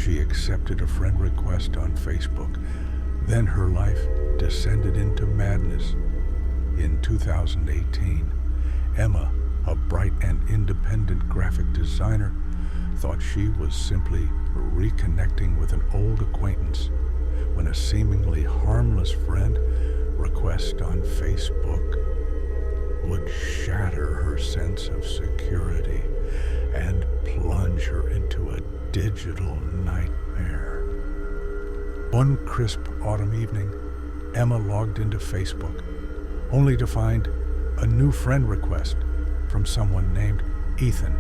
She accepted a friend request on Facebook. Then her life descended into madness. In 2018, Emma, a bright and independent graphic designer, thought she was simply reconnecting with an old acquaintance when a seemingly harmless friend request on Facebook would shatter her sense of security and plunge her into a digital nightmare. One crisp autumn evening, Emma logged into Facebook, only to find a new friend request from someone named Ethan.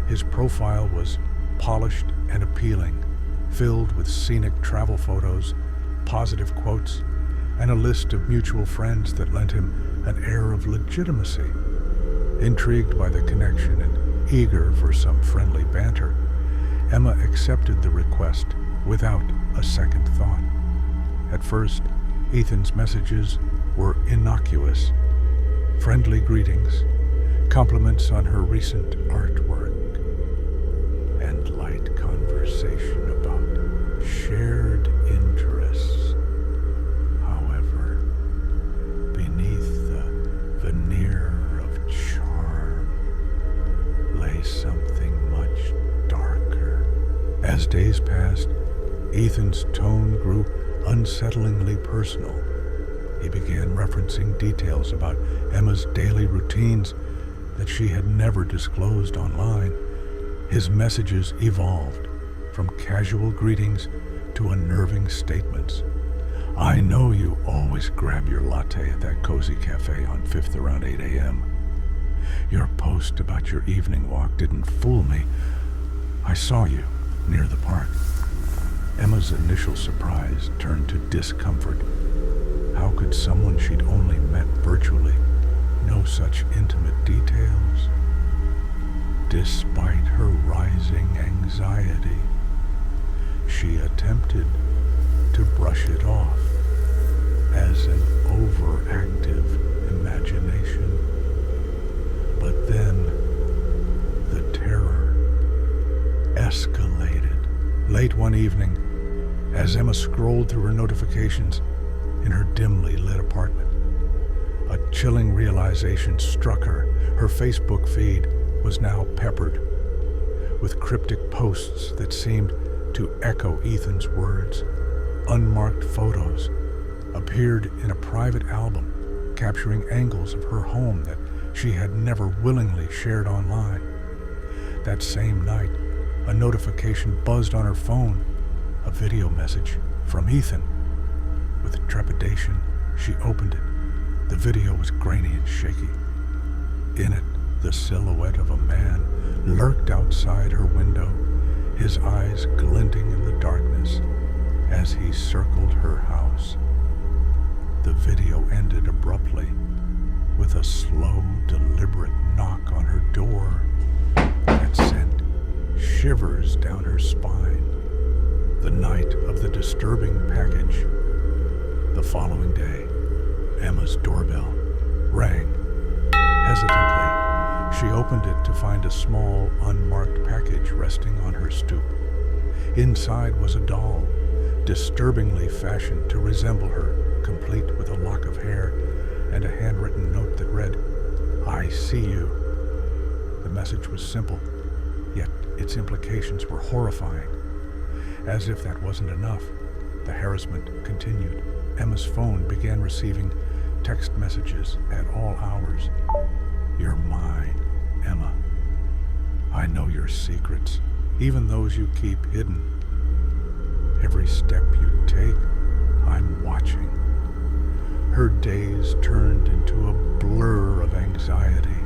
His profile was polished and appealing, filled with scenic travel photos, positive quotes, and a list of mutual friends that lent him an air of legitimacy. Intrigued by the connection and eager for some friendly banter, Emma accepted the request without a second thought. At first, Ethan's messages were innocuous. Friendly greetings, compliments on her recent artwork, and light conversation about shared interests. However, beneath the veneer of charm lay something much darker. As days passed, Ethan's tone grew unsettlingly personal. He began referencing details about Emma's daily routines that she had never disclosed online. His messages evolved from casual greetings to unnerving statements. "I know you always grab your latte at that cozy cafe on 5th around 8 a.m. Your post about your evening walk didn't fool me. I saw you near the park." Emma's initial surprise turned to discomfort. How could someone she'd only met virtually know such intimate details? Despite her rising anxiety, she attempted to brush it off as an overactive imagination. But then the terror escalated. Late one evening, as Emma scrolled through her notifications in her dimly lit apartment, a chilling realization struck her. Her Facebook feed was now peppered with cryptic posts that seemed to echo Ethan's words. Unmarked photos appeared in a private album, capturing angles of her home that she had never willingly shared online. That same night, a notification buzzed on her phone, a video message from Ethan. With trepidation, she opened it. The video was grainy and shaky. In it, the silhouette of a man lurked outside her window, his eyes glinting in the darkness as he circled her house. The video ended abruptly with a slow, deliberate knock on her door that sent shivers down her spine. The night of the disturbing package. The following day, Emma's doorbell rang. Hesitantly, she opened it to find a small, unmarked package resting on her stoop. Inside was a doll, disturbingly fashioned to resemble her, complete with a lock of hair and a handwritten note that read, "I see you." The message was simple, yet its implications were horrifying. As if that wasn't enough, the harassment continued. Emma's phone began receiving text messages at all hours. "You're mine, Emma. I know your secrets, even those you keep hidden. Every step you take, I'm watching." Her days turned into a blur of anxiety,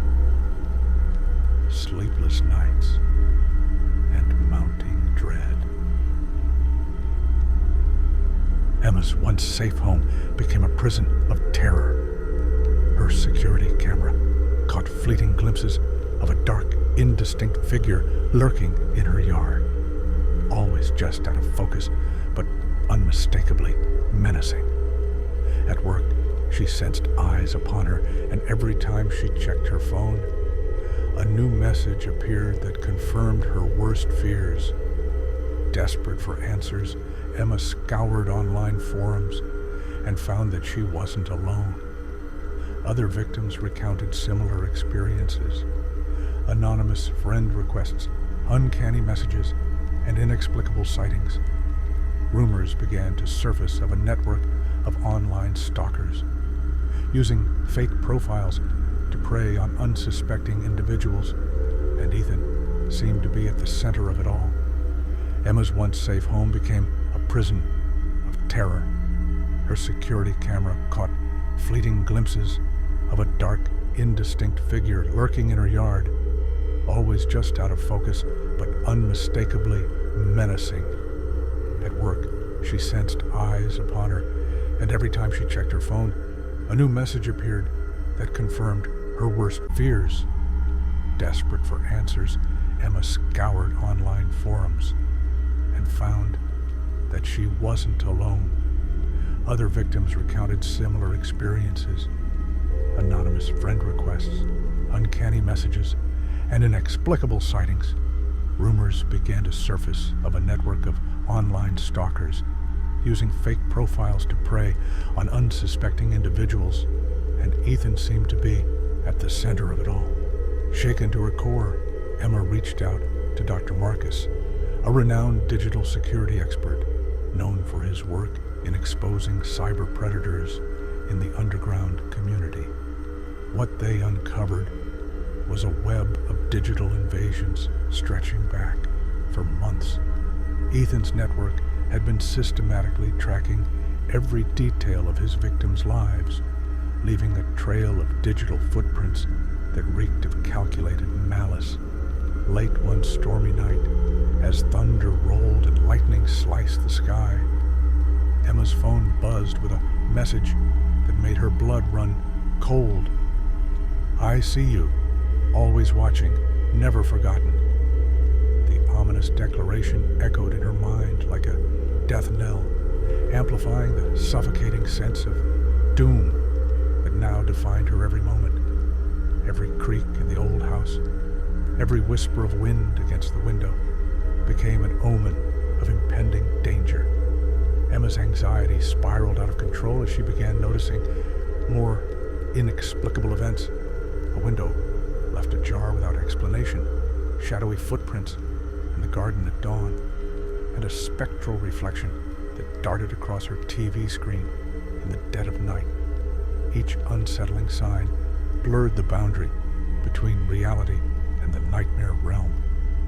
sleepless nights, and mounting dread. Emma's once safe home became a prison of terror. Her security camera caught fleeting glimpses of a dark, indistinct figure lurking in her yard, always just out of focus, but unmistakably menacing. At work, she sensed eyes upon her, and every time she checked her phone, a new message appeared that confirmed her worst fears. Desperate for answers, Emma scoured online forums and found that she wasn't alone. Other victims recounted similar experiences. Anonymous friend requests, uncanny messages, and inexplicable sightings. Rumors began to surface of a network of online stalkers, using fake profiles to prey on unsuspecting individuals, and Ethan seemed to be at the center of it all. Emma's once safe home became a prison of terror. Her security camera caught fleeting glimpses of a dark, indistinct figure lurking in her yard, always just out of focus, but unmistakably menacing. At work, she sensed eyes upon her, and every time she checked her phone, a new message appeared that confirmed her worst fears. Desperate for answers, Emma scoured online forums and found that she wasn't alone. Other victims recounted similar experiences. Anonymous friend requests, uncanny messages, and inexplicable sightings. Rumors began to surface of a network of online stalkers using fake profiles to prey on unsuspecting individuals, and Ethan seemed to be at the center of it all. Shaken to her core, Emma reached out to Dr. Marcus, a renowned digital security expert known for his work in exposing cyber predators in the underground community. What they uncovered was a web of digital invasions stretching back for months. Ethan's network had been systematically tracking every detail of his victims' lives, leaving a trail of digital footprints that reeked of calculated malice. Late one stormy night, as thunder rolled and lightning sliced the sky, Emma's phone buzzed with a message that made her blood run cold. "I see you, always watching, never forgotten." The ominous declaration echoed in her mind like a death knell, amplifying the suffocating sense of doom that now defined her every moment. Every creak in the old house, every whisper of wind against the window became an omen of impending danger. Emma's anxiety spiraled out of control as she began noticing more inexplicable events. A window left ajar without explanation, shadowy footprints in the garden at dawn, and a spectral reflection that darted across her TV screen in the dead of night. Each unsettling sign blurred the boundary between reality and the nightmare realm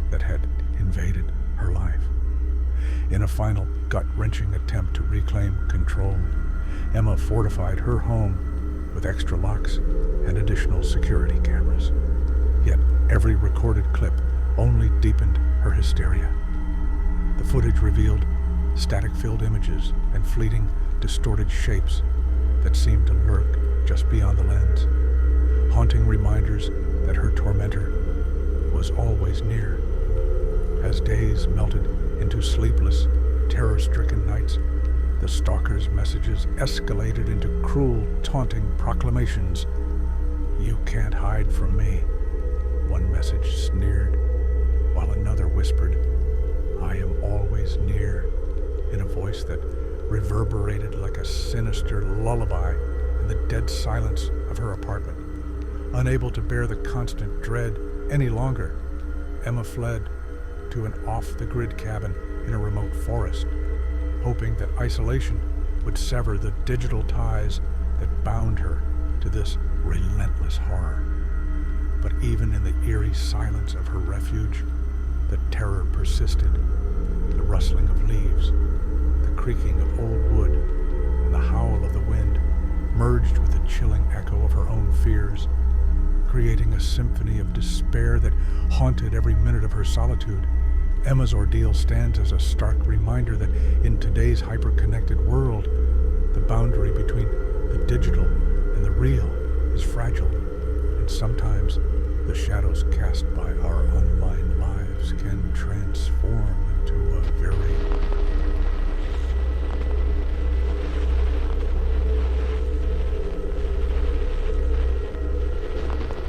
that had invaded her life. In a final gut-wrenching attempt to reclaim control, Emma fortified her home with extra locks and additional security cameras. Yet every recorded clip only deepened her hysteria. The footage revealed static-filled images and fleeting, distorted shapes that seemed to lurk just beyond the lens, haunting reminders that her tormentor was always near. As days melted into sleepless, terror-stricken nights, the stalker's messages escalated into cruel, taunting proclamations. "You can't hide from me," one message sneered, while another whispered, "I am always near," in a voice that reverberated like a sinister lullaby in the dead silence of her apartment. Unable to bear the constant dread any longer, Emma fled to an off-the-grid cabin in a remote forest, hoping that isolation would sever the digital ties that bound her to this relentless horror. But even in the eerie silence of her refuge, the terror persisted. The rustling of leaves, the creaking of old wood, and the howl of the wind merged with the chilling echo of her own fears, creating a symphony of despair that haunted every minute of her solitude. Emma's ordeal stands as a stark reminder that in today's hyper-connected world, the boundary between the digital and the real is fragile, and sometimes the shadows cast by our online lives can transform